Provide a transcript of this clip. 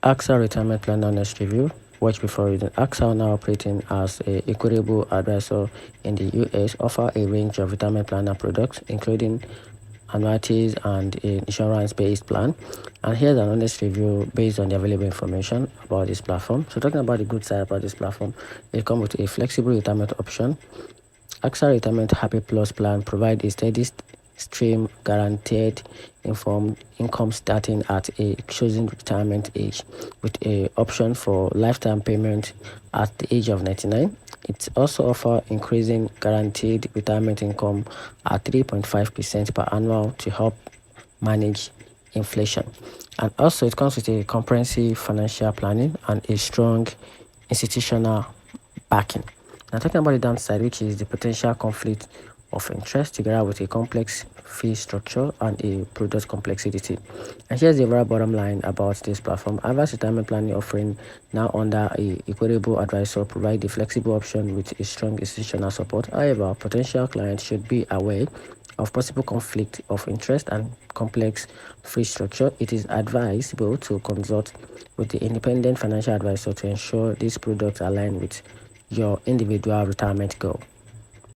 AXA Retirement Plan Honest Review. Watch before reading. AXA, now operating as a equitable advisor in the US, offer a range of retirement planner products, including annuities and an insurance-based plan. And here's an honest review based on the available information about this platform. So talking about the good side about this platform, it comes with a flexible retirement option. AXA Retirement Happy Plus plan provide a steady stream guaranteed informed income starting at a chosen retirement age with a option for lifetime payment at the age of 99. It also offers increasing guaranteed retirement income at 3.5% per annum to help manage inflation. And also it comes with a comprehensive financial planning and a strong institutional backing. Now talking about the downside, which is the potential conflict of interest together with a complex fee structure and a product complexity. And here's the very bottom line about this platform. Advanced retirement planning offering now under a equitable advisor provide a flexible option with a strong institutional support. However, potential clients should be aware of possible conflict of interest and complex fee structure. It is advisable to consult with the independent financial advisor to ensure these products align with your individual retirement goal.